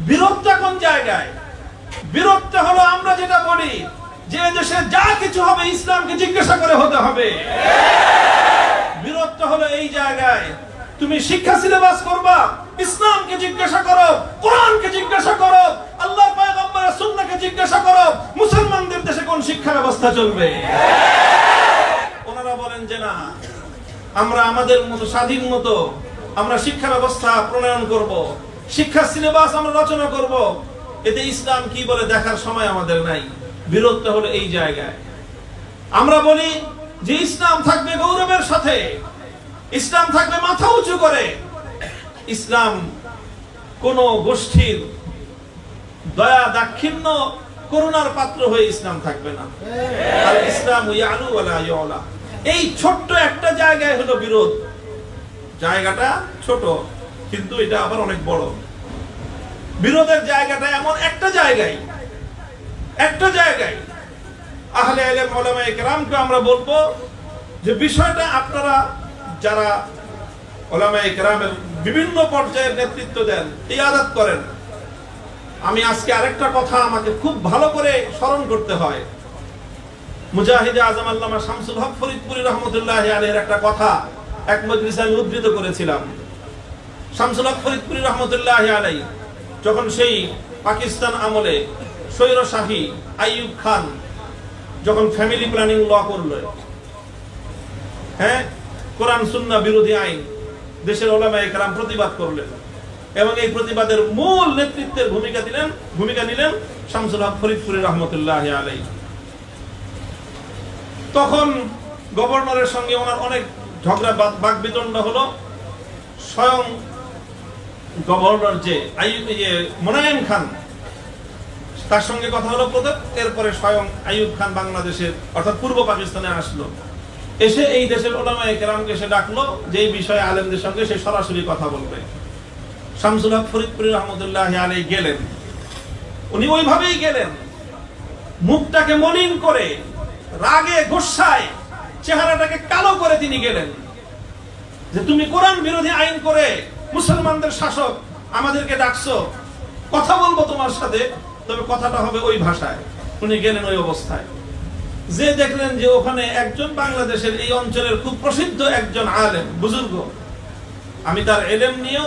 বিরোধটা কোন জায়গায়? বিরোধটা হলো আমরা যেটা বলি যে দেশে যা কিছু হবে ইসলামকে জিজ্ঞাসা করে হতে হবে। বিরোধটা হলো এই জায়গায়, তুমি শিক্ষা সিলেবাস করবা, ইসলামকে জিজ্ঞাসা করো, কোরআনকে জিজ্ঞাসা করো, আল্লাহর পয়গম্বরের সুন্নাহকে জিজ্ঞাসা করো, মুসলমানদের দেশে কোন শিক্ষা ব্যবস্থা চলবে। ওনারা বলেন যে না, আমরা আমাদের মতো স্বাধীন মতো আমরা শিক্ষা ব্যবস্থা প্রণয়ন করব, শিক্ষা সিলেবাস আমরা রচনা করব, এতে ইসলাম কি বলে দেখার সময় আমাদের নাই। বিরোধটা হলো এই জায়গায়। আমরা বলি যে ইসলাম থাকবে গৌরবের সাথে, ইসলাম থাকবে মাথা উঁচু করে, ইসলাম কোন গোষ্ঠীর দয়া দাক্ষিণ্য করুণার পাত্র হয়ে ইসলাম থাকবে না। আর ইসলাম ইয়ালু ওয়ালা ইউলা। এই ছোট্ট একটা জায়গায় হলো বিরোধ। জায়গাটা ছোট কিন্তু এটা আবার অনেক বড়। বিরোধের জায়গাটা এমন একটা জায়গায় আহলে ইলম উলামায়ে কেরামকে আমরা বলবো যে বিষয়টা আপনারা যারা উলামায়ে কেরামের বিভিন্ন পর্যায়ের নেতৃত্ব দেন, ইয়াদাত করেন। আমি আজকে আরেকটা কথা আমাকে খুব ভালো করে স্মরণ করতে হয়। মুজাহিদে আজম আল্লামা শামসুল হক ফরিদপুরি রহমতুল্লাহি আলাইহির একটা কথা এক মজলিসে আমি উদ্ধৃত করেছিলাম। শামসুল হক ফরিদপুরি রহমতুল্লাহি আলাইহি যখন সেই পাকিস্তান আমলে স্বৈরশাহী আইয়ুব খান যখন ফ্যামিলি প্ল্যানিং ল করলো, কোরআন সুন্নাহ বিরোধী আইন, দেশের উলামায়ে কেরাম প্রতিবাদ করলেন এবং এই প্রতিবাদের মূল নেতৃত্বের ভূমিকা নিলেন শামসুল হক ফরিদপুরি রহমতুল্লাহি আলাইহি। তখন গভর্নরের সঙ্গে ওনার অনেক ঝগড়া বাকবিতণ্ড হলো। স্বয়ং গভর্নর যে মোনায়েম খান, তার সঙ্গে কথা হলো প্রথম, এরপরে স্বয়ং আইয়ুব খান বাংলাদেশের অর্থাৎ পূর্ব পাকিস্তানে আসলো। এসে এই দেশের উলামায়ে কেরামকে সে ডাকলো যে এই বিষয়ে আলেমদের সঙ্গে সে সরাসরি কথা বলবে। শামসুল হক ফরিদপুরি রহমতুল্লাহি আলাইহি গেলেন। উনি ওইভাবেই গেলেন, মুখটাকে মলিন করে, রাগে গোসায় চেহারাটাকে কালো করে তিনি গেলেন যে তুমি কোরআন বিরোধী আইন করে মুসলমানদের শাসক আমাদেরকে ডাকছো, কথা বলবো তোমার সাথে, তবে কথাটা হবে ওই ভাষায়। উনি গেলেন ওই অবস্থায়, যে দেখলেন যে ওখানে একজন বাংলাদেশের এই অঞ্চলের খুব প্রসিদ্ধ একজন আলেম, বুজুর্গ, আমি তার এলেম নিয়েও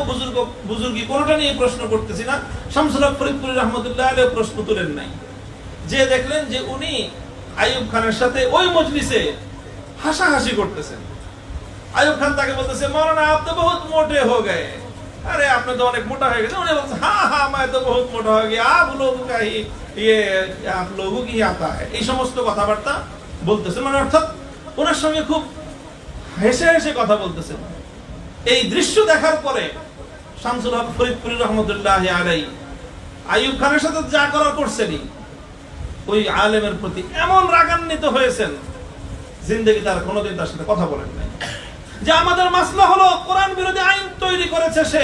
বুজুর্গি কোনটা নিয়ে প্রশ্ন করতেছি না, শামসুল হক ফরিদপুরি রহমতুল্লাহ আলাইহি প্রশ্ন তুলেন নাই, যে দেখলেন যে উনি আইয়ুব খানের সাথে ওই মজলিসে হাসাহাসি করতেছেন। আইয়ুব খান তাকে বলতেছে, মৌলানা আপ তো বহুত মোটে হো গয়ে, আরে আপনি তো অনেক মোটা হয়ে গেছেন। উনি বলছেন, হ্যাঁ मैं तो बहुत मोटा हो गया, आप लोगों का ही ये आप लोगों की आता है। এই সমস্ত কথাবার্তা বলতেছেন, মানে অর্থাৎ ওনার সঙ্গে খুব হেসে হেসে কথা বলতেছেন। এই দৃশ্য দেখার পরে শামসুল হক ফরিদপুরি রহমতুল্লাহি আলাইহি আইয়ুব খানের সাথে যা করার করছেনই, ওই আলেমের প্রতি এমন রাগান্বিত হয়েছেন, জিন্দেগি তার কোনোদিন তার সাথে কথা বলেন নাই। যে আমাদের মাসলা হলো কোরআন বিরোধী আইন তৈরি করেছে সে,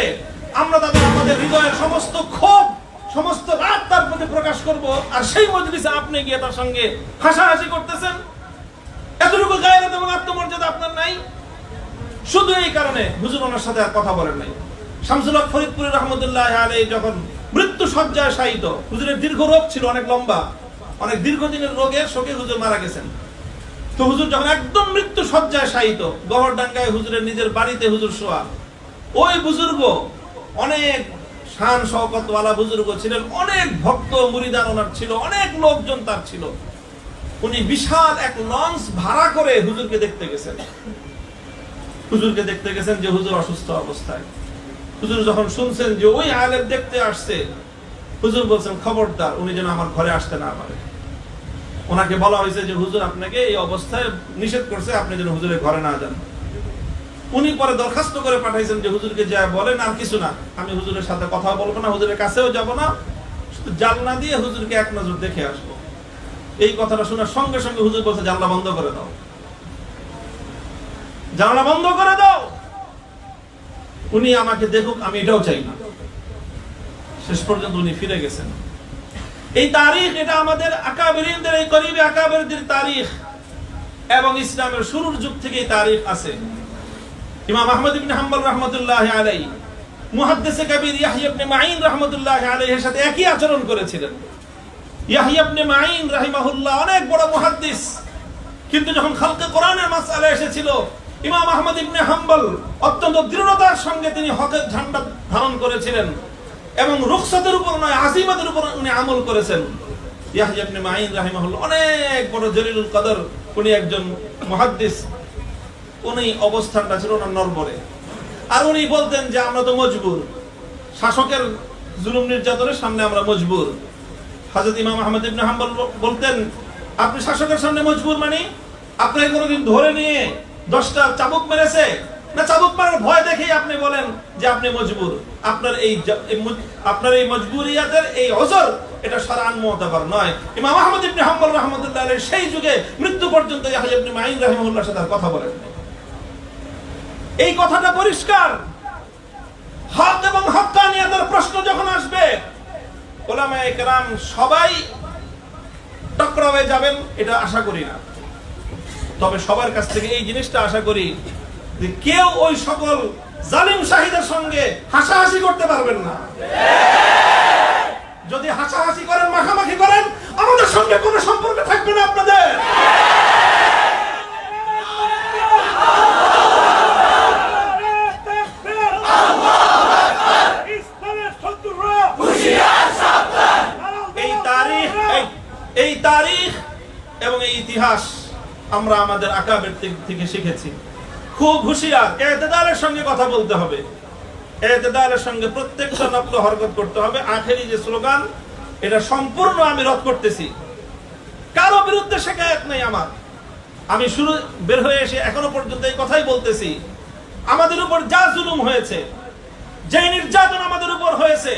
আমরা তাদের আমাদের হৃদয়ের সমস্ত ক্ষোভ, সমস্ত রাগ তার প্রতি প্রকাশ করব, আর সেই মজলিসে আপনি গিয়ে তার সঙ্গে হাসাহাসি করতেছেন। এতটুকু গায়রত এবং আত্মমর্যাদা আপনার নাই। শুধু এই কারণে হুজুর ওনার সাথে আর কথা বলেন নাই। শামসুল হক ফরিদপুরি রহমতুল্লাহি আলাইহি যখন মৃত্যু শয্যায় শায়িত, হুজুরের দীর্ঘ রোগ ছিল, অনেক লম্বা, অনেক দীর্ঘদিনের রোগের শোকে হুজুর মারা গেছেন। তো হুজুর যখন একদম মৃত্যু শয্যায় শায়িত, গহরডাঙ্গায় হুজুরের নিজের বাড়িতে হুজুর শোয়া, ওই বুজুর্গ অনেক শান শওকতওয়ালা বুজুর্গ ছিলেন, অনেক ভক্ত মুরিদান ওনার ছিল, অনেক লোকজন তার ছিল। উনি বিশাল এক লঞ্চ ভাড়া করে হুজুরকে দেখতে গেছেন। যে হুজুর অসুস্থ অবস্থায়। হুজুর যখন শুনছেন যে ওই আলেম দেখতে আসছে, হুজুর বলছেন খবরদার উনি যেন আমার ঘরে আসতে না পারে। ওনাকে বলা হয়েছে যে হুজুর আপনাকে এই অবস্থায় নিষেধ করছে, আপনি যেন হুজুরের ঘরে না যান। উনি পরে দরখাস্ত করে পাঠাইছেন যে হুজুরকে যা বলেন আর কিছু না, আমি হুজুরের সাথে কথা বলবো না, হুজুরের কাছেও যাব না, শুধু জানলা দিয়ে হুজুরকে এক নজর দেখে আসবো। এই কথাটা শোনার সঙ্গে সঙ্গে হুজুর বলছে, জানলা বন্ধ করে দাও, জানলা বন্ধ করে দাও, উনি আমাকে দেখুক, আমি এটাও চাই না। শেষ পর্যন্ত উনি ফিরে গেছেন। এই তারিখ, এটা আমাদের আকাবেরিনদের, এই করিবে আকাবেরদের তারিখ, এবং ইসলামের শুরুর যুগ থেকে এই তারিখ আছে। ইমাম আহমদ ইবনে হাম্বল রাহমাতুল্লাহি আলাইহি মুহাদ্দিসে কবির ইয়াহইয়া ইবনে মাঈন রাহমাতুল্লাহি আলাইহির সাথে একই আচরণ করেছিলেন। ইয়াহইয়া ইবনে মাঈন রাহিমাহুল্লাহ অনেক বড় মুহাদ্দিস, কিন্তু যখন খালকে কোরআনের মাসআলা এসেছিল, ইমাম আহমদ ইবনে হাম্বল অত্যন্ত দৃঢ়তার সঙ্গে তিনি হকের ঝান্ডা ধারণ করেছিলেন এবং রুখসাতের উপর নয় আযিমাতের উপর উনি আমল করেছেন। ইয়াহইয়া ইবনে মাঈন রাহিমাহুল্লাহ অনেক বড় জলিলুল কদর, উনি একজন মুহাদ্দিস, উনি অবস্থানটা ছিল ওনার নরবরে। আর উনি বলতেন যে আমরা তো মজবুর, শাসকের জুলুম নির্যাতনের সামনে আমরা মজবুর। হযরত ইমাম আহমদ ইবনে হাম্বল বলতেন, আপনি শাসকের সামনে মজবুর মানে আপনাকে কোনোদিন ধরে নিয়ে 10টা চাবুক মেরেছে না, চাবুক মারার ভয় দেখেই আপনি বলেন যে আপনি মজবুর? আপনার এই মজবুরিয়াতের এই ওযর এটা শরআন মুতাবার নয়। ইমাম আহমদ ইবনে হাম্বল রাহমাতুল্লাহ আলাইহি সেই যুগে মৃত্যু পর্যন্ত ইয়াহইয়া ইবনে মাঈন রাহিমাহুল্লাহর সাথে কথা বলেন। এই কথাটা পরিষ্কার। হক এবং হক্কানিয়াতের প্রশ্ন যখন আসবে, উলামায়ে কেরাম সবাই টকরাবে যাবেন এটা আশা করি না, তবে সবার কাছ থেকে এই জিনিসটা আশা করি যে কেউ ওই সকল জালিম শাহীদের সঙ্গে হাসাহাসি করতে পারবেন না। যদি হাসাহাসি করেন, মাখামাখি করেন, আমাদের সঙ্গে কোনো সম্পর্ক থাকবে না আপনাদের। এই তারিখ এবং এই ইতিহাস আমরা আমাদের আকাবের থেকে শিখেছি। খুব হুঁশিয়ার, ইতিদালের সঙ্গে কথা বলতে হবে, ইতিদালের সঙ্গে প্রত্যেকটা নকল হরকত করতে হবে। আখেরি যে স্লোগান, এটা সম্পূর্ণ আমি রদ করতেছি, কারো বিরুদ্ধে শিকায়েত নেই আমার। আমি শুরু বের হয়ে এসে এখনো পর্যন্ত এই কথাই বলতেছি, আমাদের উপর যা জুলুম হয়েছে, যে নির্যাতন আমাদের উপর হয়েছে,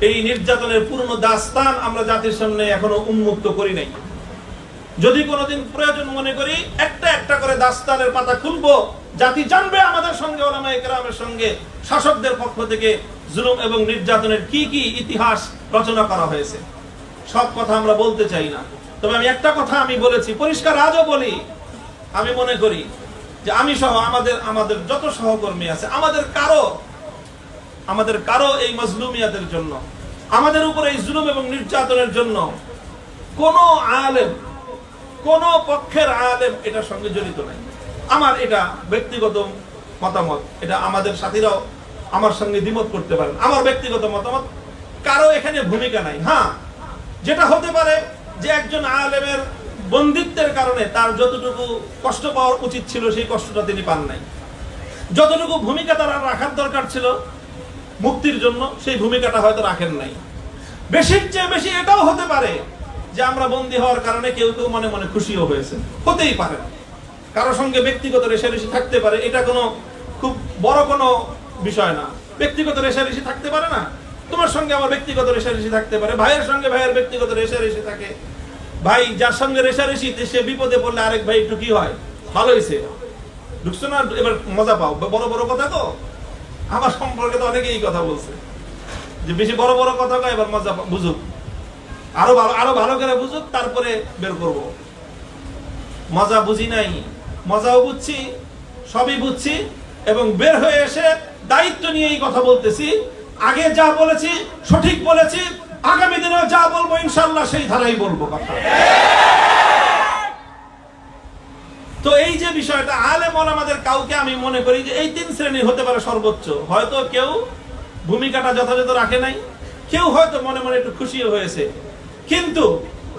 এই নির্যাতনের পূর্ণ দাস্তান আমরা জাতির সামনে এখনো উন্মুক্ত করি নাই। যদি কোনোদিন প্রয়োজন মনে করি, একটা একটা করে দাস্তানের পাতা খুলবো, জাতি জানবে আমাদের সঙ্গে, উলামায়ে কেরামের সঙ্গে শাসকদের পক্ষ থেকে জুলুম এবং নির্যাতনের কি কি ইতিহাস রচনা করা হয়েছে। সব কথা আমরা বলতে চাই না, তবে আমি একটা কথা আমি বলেছি, পরিষ্কার আজও বলি, আমি মনে করি যে আমি সহ আমাদের যত সহকর্মী আছে, আমাদের কারো এই মাজলুমিয়াতের জন্য, আমাদের উপর এই জুলুম এবং নির্যাতনের জন্য কোন আলেম, কোন পক্ষের আলেম এটার সঙ্গে জড়িত নাই। আমার এটা ব্যক্তিগত মতামত, এটা আমাদের সাথীরাও আমার সঙ্গে দ্বিমত করতে পারেন, আমার ব্যক্তিগত মতামত, কারো এখানে ভূমিকা নাই। হ্যাঁ, যেটা হতে পারে যে একজন আলেমের বন্দিত্বের কারণে তার যতটুকু কষ্ট পাওয়ার উচিত ছিল সেই কষ্টটা তিনি পান নাই, যতটুকু ভূমিকা তার রাখার দরকার ছিল মুক্তির জন্য সেই ভূমিকাটা হয়তো রাখেন নাই। বেশির চেয়ে বেশি এটাও হতে পারে যে আমরা বন্দী হওয়ার কারণে কেউ কেউ মনে মনে খুশিও হয়েছে, হতেই পারে, কারো সঙ্গে ব্যক্তিগত রেষারেষি থাকতে পারে, এটা কোনো খুব বড় কোনো বিষয় না। ব্যক্তিগত রেষারেষি থাকতে পারে না, তোমার সঙ্গে আমার ব্যক্তিগত রেষারেষি থাকতে পারে, ভাইয়ের সঙ্গে ভাইয়ের ব্যক্তিগত রেষারেষি থাকে। ভাই যার সঙ্গে রেষারেষি, সে বিপদে পড়লে আরেক ভাই একটু কি হয়, ভালো হয়েছে, ঢুকছো না, এবার মজা পাও, বড় বড় কথা। তো আমার সম্পর্কে তো অনেকেই কথা বলছে যে বেশি বড় বড় কথা কয়, এবার মজা বুঝুক, আরো ভালো করে বুঝুক, তারপরে বের করব। মজা বুঝি নাই, মজাও বুঝছি, সবই বুঝছি, এবং বের হয়ে এসে দায়িত্ব নিয়ে এই কথা বলতেছি। আগে যা বলেছি সঠিক বলেছি, আগামী দিনে যা বলবো ইনশাআল্লাহ সেই ধারাই বলবো কথা। তো এই যে বিষয়টা, আলেম ওলামাদের কাউকে আমি মনে করি যে এই 3 শ্রেণীর হতে পারে সর্বোচ্চ। হয়তো কেউ ভূমিকাটা যথাযথ রাখে নাই, কেউ হয়তো মনে মনে একটু খুশিও হয়েছে, কিন্তু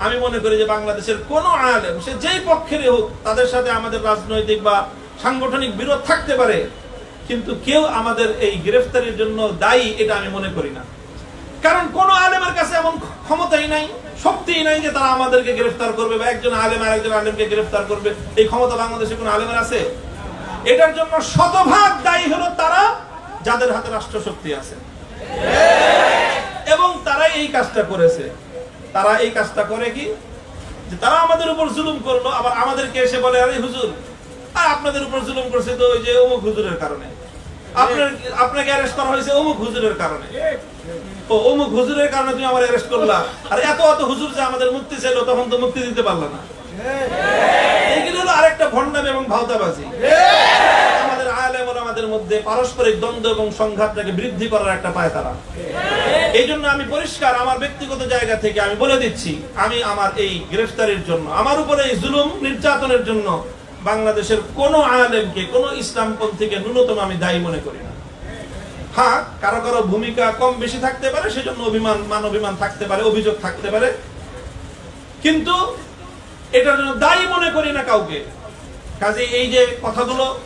আমি মনে করি যে বাংলাদেশের কোন আলেম, সে যেই পক্ষেরই হোক, তাদের সাথে আমাদের রাজনৈতিক বা সাংগঠনিক বিরোধ থাকতে পারে, কিন্তু কেউ আমাদের এই গ্রেফতারির জন্য দায়ী এটা আমি মনে করি না। কারণ কোন আলেমের কাছে এমন ক্ষমতাই নাই, শক্তিই নাই যে তারা আমাদেরকে গ্রেফতার করবে বা একজন আলেম আরেকজন আলেমকে গ্রেফতার করবে। এই ক্ষমতা বাংলাদেশে কোন আলেমের আছে? এটার জন্য শতভাগ দায়ী হলো তারা যাদের হাতে রাষ্ট্রশক্তি আছে, এবং তারাই এই কাজটা করেছে। তারা এই কাজটা করে কি, যে তারা আমাদের উপর জুলুম করলো, আবার আমাদেরকে এসে বলে, আরে হুজুর, আর আপনাদের উপর জুলুম করছে তো ওই যে অমুক হুজুরের কারণে, আপনাকে অ্যারেস্ট করা হয়েছে অমুক হুজুরের কারণে। ও অমুক হুজুরের কারণে তুমি আমার অ্যারেস্ট করলা, আর এত হুজুর যে আমাদের মুক্তি ছিল, তখন তো মুক্তি দিতে পারলা না। এইগুলো হলো আরেকটা ভণ্ডামি এবং ভাওতাবাজি। আমাদের আলেম আলেম ওলামাদের মধ্যে পারস্পরিক দ্বন্দ্ব এবং সংঘাতটাকে বৃদ্ধি করার একটা পায়তারা। এই জন্য আমি পরিষ্কার আমার ব্যক্তিগত জায়গা থেকে আমি বলে দিচ্ছি, আমি আমার এই গ্রেফতারির জন্য, আমার উপরে এই জুলুম নির্যাতনের জন্য বাংলাদেশের কোন আলেমকে, কোন ইসলামপন্থীকে ন্যূনতম আমি দায়ী মনে করি না। হ্যাঁ, কারো কারো ভূমিকা কম বেশি থাকতে পারে, সেজন্য অভিমান থাকতে পারে, অভিযোগ থাকতে পারে, কিন্তু এটার জন্য দায়ী মনে করি না কাউকে। কাজে এই যে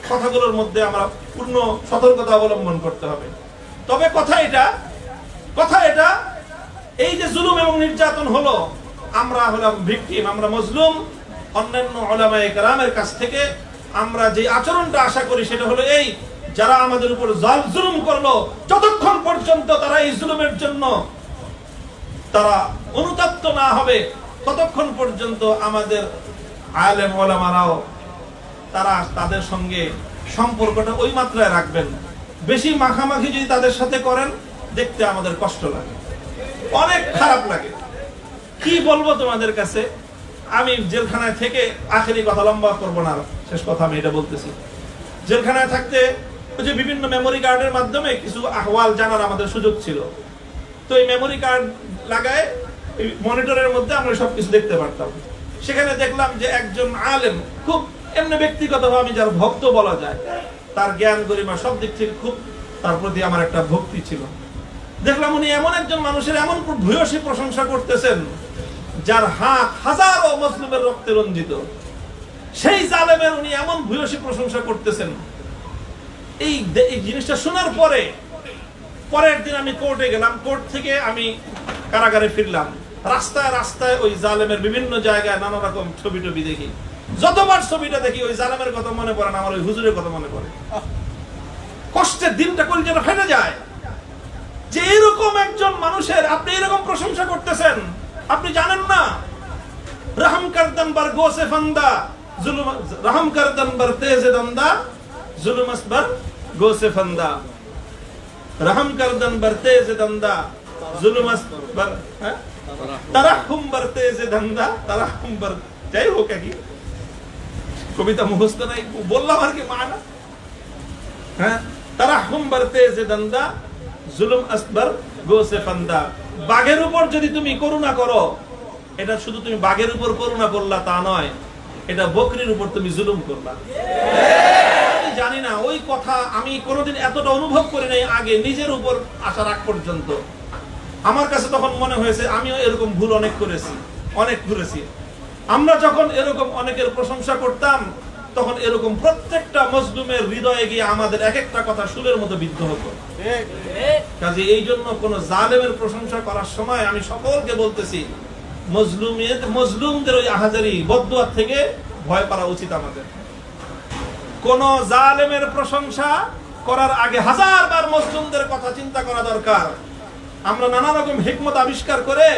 কথাগুলোর মধ্যে আমরা পূর্ণ সতর্কতা অবলম্বন করতে হবে। তবে কথা এটা এই যে জুলুম এবং নির্যাতন হলো, আমরা হলাম ভিকটিম, আমরা মজলুম। অন্যান্য উলামায়ে কেরামের কাছ থেকে আমরা যে আচরণটা আশা করি সেটা হলো এই, যারা আমাদের উপর জুলুম করলো, যতক্ষণ পর্যন্ত তারা এই জুলুমের জন্য তারা অনুতপ্ত না হবে, ততক্ষণ পর্যন্ত আমাদের আলেম ওলামারাও তারা তাদের সঙ্গে সম্পর্কটা ওই মাত্রায় রাখবেন। বেশি মাখামাখি যদি তাদের সাথে করেন, দেখতে আমাদের কষ্ট লাগে, অনেক খারাপ লাগে। কি বলবো তোমাদের কাছে, আমি জেলখানায় থেকে, আখেরি কথা লম্বা করবো না, শেষ কথা আমি এটা বলতেছি, জেলখানায় থাকতে ওই যে বিভিন্ন মেমোরি কার্ডের মাধ্যমে কিছু আহওয়াল জানার আমাদের সুযোগ ছিল। তো এই মেমোরি কার্ড লাগায় মনিটরের মধ্যে আমরা সবকিছু দেখতে পারতাম। সেখানে দেখলাম যে একজন আলেম, খুব এমনি ব্যক্তিগতভাবে আমি যার ভক্ত বলা যায়, তার জ্ঞান গরিমা সব দিক থেকে খুব তার প্রতি আমার একটা ভক্তি ছিল। দেখলাম উনি এমন একজন মানুষের এমন ভূয়সী প্রশংসা করতেছেন যার হাত হাজারো মুসলিমের রক্তে রঞ্জিত, সেই জালেমের উনি এমন ভূয়সী প্রশংসা করতেছেন। এই জিনিসটা শোনার পরের দিন আমি কোর্টে গেলাম, কোর্ট থেকে আমি কারাগারে ফিরলাম। রাস্তায় রাস্তায় ওই জালেমের বিভিন্ন জায়গায় নানা রকম ছবি টবি দেখি। যতবার ছবিটা দেখি ওই জালেমের কথা মনে পড়ে না, আমার ওই হুজুরের কথা মনে পড়ে। কষ্টের দিনটা কলিজাটা ফেটে যায় যে এরকম একজন মানুষের আপনি এরকম প্রশংসা করতেছেন। আপনি জানেন না, রহম করদন বার গোসে ফান্দা জুলুম, রহম করদন বার তেজে দন্দা জুলুম আসবার গোসে ফান্দা, রহম করদন বার তেজে দন্দা জুলুম আসবার তারাহুম বার তেজে দন্দা তারাহুম বার, যাই হোক, কি কবিতা মুখস্থ নাই, বললাম আর কি মানা। হ্যাঁ, তারাহুম বার তেজে দন্দা জুলুম আসবার গোসে ফান্দা। বাঘের উপর যদি তুমি করুণা করো, এটা শুধু তুমি বাঘের উপর করুণা করলা তা নয়, এটা বকরির উপর তুমি জুলুম করলা। আমি জানি না, ওই কথা আমি কোনোদিন এতটা অনুভব করি নাই আগে নিজের উপর আসার আগ পর্যন্ত। আমার কাছে তখন মনে হয়েছে আমিও এরকম ভুল অনেক করেছি, অনেক ঘুরেছি। আমরা যখন এরকম অনেকের প্রশংসা করতাম, তখন এরকম প্রত্যেকটা মজলুমের হৃদয়ে গিয়ে আমাদের এক একটা কথা সুরের মতো বিদ্ধ হতো। কাজে এই জন্য কোন জালেমের প্রশংসা করার সময় আমি সকলকে বলতেছি, মজলুমদের ওই আহাজারি বদদুয়া থেকে ভয় পাওয়া উচিত আমাদের। কোন জালেমের প্রশংসা করার আগে হাজারবার মজলুমদের কথা চিন্তা করা দরকার। আমরা নানা রকম হিকমত আবিষ্কার করে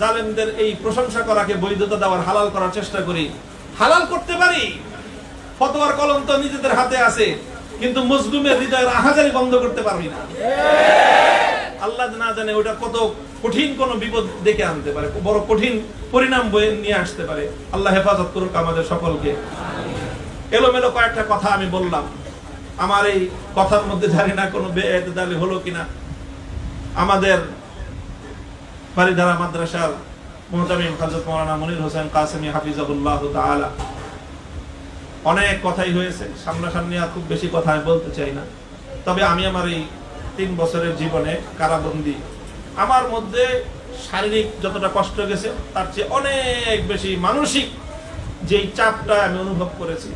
জালেমদের এই প্রশংসা করাকে বৈধতা দেওয়ার, হালাল করার চেষ্টা করি। হালাল করতে পারি, ফতোয়ার কলম তো নিজেদের হাতে আছে, কিন্তু মজলুমের হৃদয়ের আহাজারি বন্ধ করতে পারবি না। আল্লাহ না জানে ওটা কত কঠিন কোন বিপদ ডেকে আনতে পারে, বড় কঠিন পরিণাম বয়ে নিয়ে আসতে পারে। আল্লাহ হেফাজত করুক আমাদের সকলকে। এলোমেলো কয়েকটা কথা আমি বললাম, আমার এই কথার মধ্যে জানি না কোনো বেএতদালি হলো কিনা। আমাদের বারিধারা মাদ্রাসার মুহতামিম হযরত মাওলানা মনির হোসেন কাসেমি হাফিজাহুল্লাহ তাআলা, অনেক কথাই হয়েছে, সামনাসামনি আর খুব বেশি কথা আমি বলতে চাই না। তবে আমি আমার এই 3 বছরের জীবনে কারাবন্দী, আমার মধ্যে শারীরিক যতটা কষ্ট গেছে তার চেয়ে অনেক বেশি মানসিক যেই চাপটা আমি অনুভব করেছি,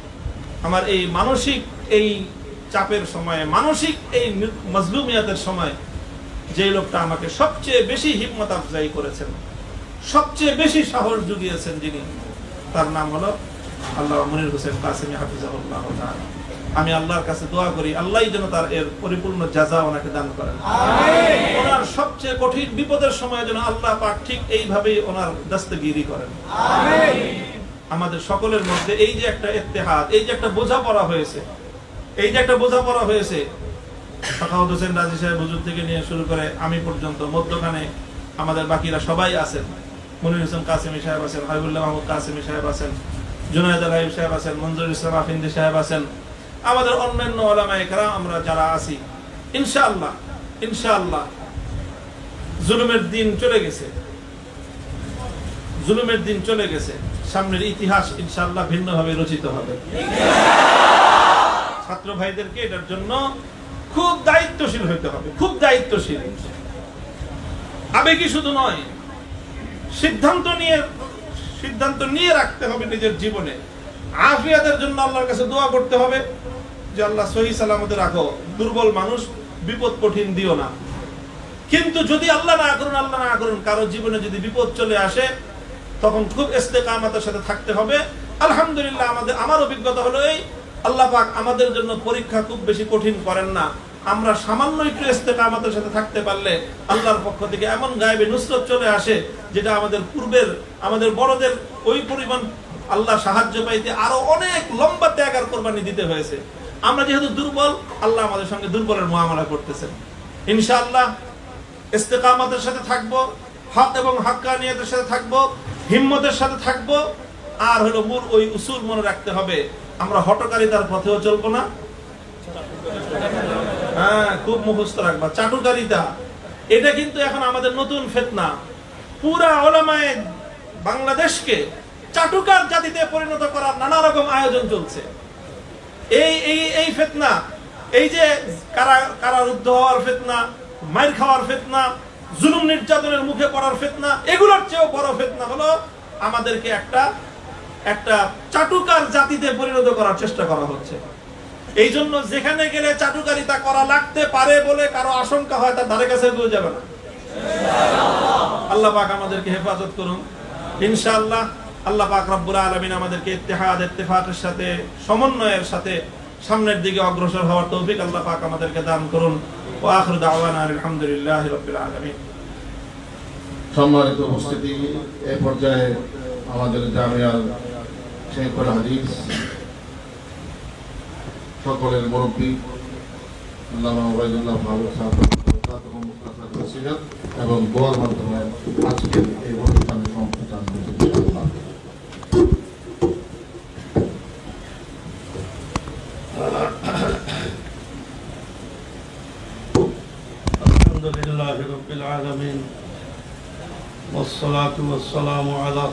আমার এই মানসিক এই চাপের সময়ে, মানসিক এই মজলুমিয়াতের সময় যে লোকটা আমাকে সবচেয়ে বেশি হিম্মত আফজাই করেছেন, সবচেয়ে বেশি সাহস জুগিয়েছেন, যিনি, তার নাম হলো আল্লাহ মনির হোসেন কাসেমি হাফিজাহুল্লাহ তাআলা। আমি আল্লাহর কাছে দোয়া করি আল্লাহই যেন তার এর পরিপূর্ণ জাযা ওনাকে দান করেন। আমিন। ওনার সবচেয়ে কঠিন বিপদের সময় যেন আল্লাহ পাক ঠিক এইভাবেই ওনার দস্তগিরি করেন। আমিন। আমাদের সকলের মধ্যে এই যে একটা ইত্তেহাদ, এই যে একটা বোঝাপড়া হয়েছে, এই যে একটা বোঝাপড়া হয়েছে, সাখাওয়াত হোসেন রাজি সাহেব হুজুর থেকে নিয়ে শুরু করে আমি পর্যন্ত, মধ্যখানে আমাদের বাকিরা সবাই আছেন। মনির হোসেন কাসেমি সাহেব আছেন, হাবিবুল্লাহ মাহমুদ কাসেমি সাহেব আছেন, জুনায়েদ আল হাবিব সাহেব আছেন, মঞ্জুর ইসলাম আফিন্দি সাহেব আছেন, আমাদের অন্যান্য উলামায়ে কেরাম আমরা যারা আছি, ইনশাআল্লাহ ইনশাআল্লাহ জুলুমের দিন চলে গেছে, জুলুমের দিন চলে গেছে। সামনের ইতিহাস ইনশাআল্লাহ ভিন্নভাবে রচিত হবে। ছাত্র ভাইদেরকে এটার জন্য খুব দায়িত্বশীল হইতে হবে, খুব দায়িত্বশীল। আবেগী শুধু নয়, সিদ্ধান্ত নিয়ে রাখতে হবে নিজের জীবনে। আফিয়াতের জন্য আল্লাহর কাছে দোয়া করতে হবে যে আল্লাহ সহি সালামতে রাখো, দুর্বল মানুষ, বিপদ কঠিন দিও না। কিন্তু যদি আল্লাহ না করুন কারো জীবনে যদি বিপদ চলে আসে, তখন খুব ইস্তেকামতের সাথে থাকতে হবে। আলহামদুলিল্লাহ আমার অভিজ্ঞতা হলো এই, আল্লাহ পাক আমাদের জন্য পরীক্ষা খুব বেশি কঠিন করেন না। আমরা সামান্য একটু ইস্তেকামতের সাথে থাকতে পারলে আল্লাহর পক্ষ থেকে এমন গায়েবে নুসরত চলে আসে, যেটা আমাদের বড়দের ওই পরিমাণ আল্লাহ সাহায্য পাইতে আরো অনেক লম্বা ত্যাগ আর কোরবানি দিতে হয়েছে। আমরা যেহেতু দুর্বল, আল্লাহ আমাদের সঙ্গে দুর্বলের মুআমালা করতেছেন। ইনশাআল্লাহ ইস্তেকামতের সাথে থাকবো, হক এবং হাক্কানিয়াতের সাথে থাকবো, হিম্মতের সাথে থাকবো। আর হলো মূল ওই উসুল মনে রাখতে হবে, আমরা হটকারিতার পথেও চলবো না। হ্যাঁ, খুব মুখস্থ রাখবা, চাটুকারিতা এটা কিন্তু এখন আমাদের নতুন ফিতনা। পুরা উলামায়ে বাংলাদেশকে চাটুকার জাতিতে পরিণত করার নানা রকম আয়োজন চলছে। এই ফিতনা, এই যে কারারুদ্ধ হওয়ার ফিতনা, মাইর খাওয়ার ফিতনা, জুলুম নির্যাতনের মুখে পড়ার ফিতনা, এগুলোর চেয়েও বড় ফিতনা হলো আমাদেরকে একটা চাটুকার জাতিতে পরিণত করার চেষ্টা করা হচ্ছে। এই জন্য যেখানে গেলে চাটুকারিতা করা লাগতে পারে বলে কারো আশঙ্কা হয়, তার ধারে কাছে কেউ যাবে না। আল্লাহ পাক আমাদেরকে হেফাজত করুন ইনশাআল্লাহ। আল্লাহ পাক রব্বুল আলামিন আমাদেরকে ইত্তেহাদ ইত্তেফাকের সাথে, সমন্বয়ের সাথে সামনের দিকে অগ্রসর হওয়ার তৌফিক আল্লাহ পাক আমাদেরকে দান করুন। ওয়া আখিরু দাওয়ানা আলহামদুলিল্লাহি রাব্বিল আলামিন। সম্মানিত উপস্থিতি, এই পর্যায়ে আমাদের জামিয়ার শেখুল হাদিস সকলের মুরব্বী আল্লামা ওবায়দুল্লাহ ফারুক সাহেব এবং দোয়ার মাধ্যমে আজকের এই অনুষ্ঠানের সম্প্রচার ইনশাআল্লাহ। আলহামদুলিল্লাহি রাব্বিল আলামিন ওয়াস সালাতু ওয়াস সালামু আলা